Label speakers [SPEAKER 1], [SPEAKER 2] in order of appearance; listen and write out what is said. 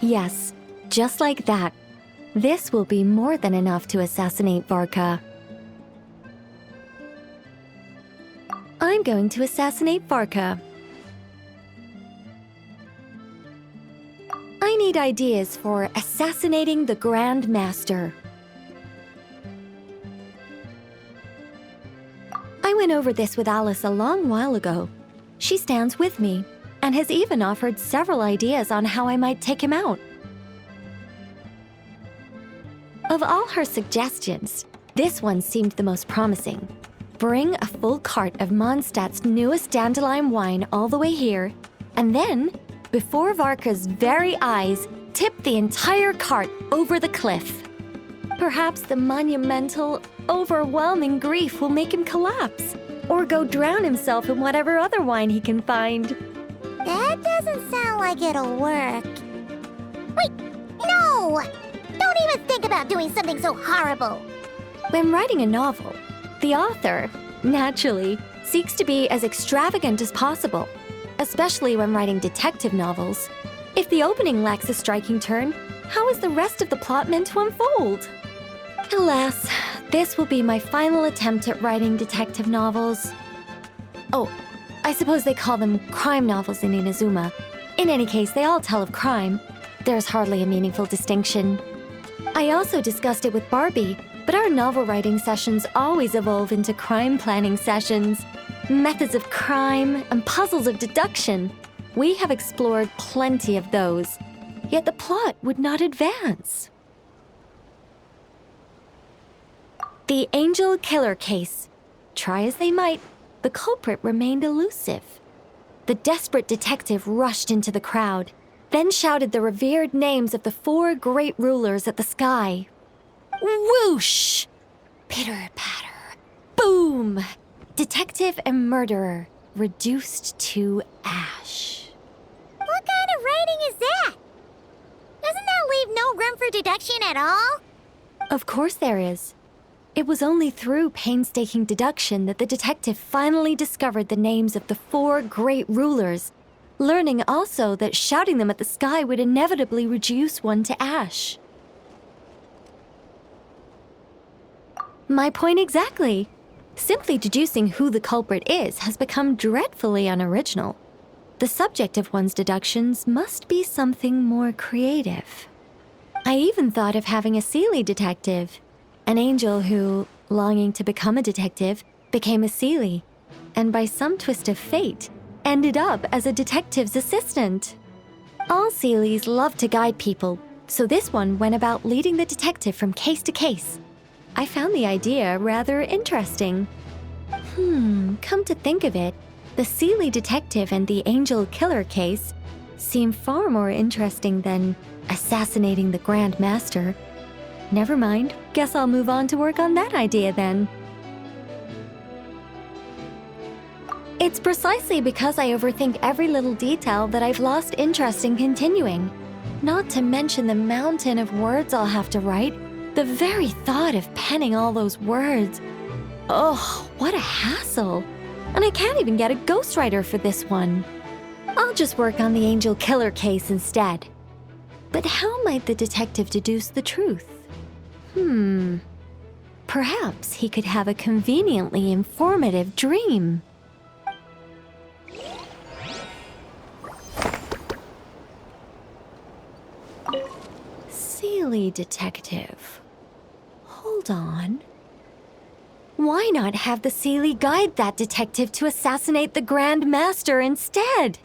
[SPEAKER 1] Yes, just like that. This will be more than enough to assassinate Varka. I'm going to assassinate Varka. I need ideas for assassinating the Grand Master. I went over this with Alice a long while ago. She stands with me and has even offered several ideas on how I might take him out. Of all her suggestions, this one seemed the most promising. Bring a full cart of Mondstadt's newest dandelion wine all the way here, and then, before Varka's very eyes, tip the entire cart over the cliff. Perhaps the monumental, overwhelming grief will make him collapse, or go drown himself in whatever other wine he can find.
[SPEAKER 2] That doesn't sound like it'll work. Wait, no! Don't even think about doing something so horrible.
[SPEAKER 1] When writing a novel, the author, naturally, seeks to be as extravagant as possible, especially when writing detective novels. If the opening lacks a striking turn, how is the rest of the plot meant to unfold? Alas, this will be my final attempt at writing detective novels. Oh, I suppose they call them crime novels in Inazuma. In any case, they all tell of crime. There's hardly a meaningful distinction. I also discussed it with Barbie, but our novel writing sessions always evolve into crime planning sessions. Methods of crime and puzzles of deduction. We have explored plenty of those, yet the plot would not advance. The Angel Killer case. Try as they might, the culprit remained elusive. The desperate detective rushed into the crowd, then shouted the revered names of the 4 great rulers at the sky. Whoosh! Pitter-patter. Boom! Detective and murderer reduced to ash.
[SPEAKER 2] What kind of writing is that? Doesn't that leave no room for deduction at all?
[SPEAKER 1] Of course there is. It was only through painstaking deduction that the detective finally discovered the names of the 4 great rulers, learning also that shouting them at the sky would inevitably reduce one to ash. My point exactly. Simply deducing who the culprit is has become dreadfully unoriginal. The subject of one's deductions must be something more creative. I even thought of having a Seelie detective, an angel who, longing to become a detective, became a Seelie, and by some twist of fate, ended up as a detective's assistant. All Seelies love to guide people, so this one went about leading the detective from case to case. I found the idea rather interesting. Come to think of it, the Seelie detective and the Angel Killer case seem far more interesting than assassinating the Grand Master. Never mind, guess I'll move on to work on that idea then. It's precisely because I overthink every little detail that I've lost interest in continuing. Not to mention the mountain of words I'll have to write. The very thought of penning all those words. Oh, what a hassle. And I can't even get a ghostwriter for this one. I'll just work on the Angel Killer case instead. But how might the detective deduce the truth? Perhaps he could have a conveniently informative dream. Seelie detective. Hold on. Why not have the Seelie guide that detective to assassinate the Grand Master instead?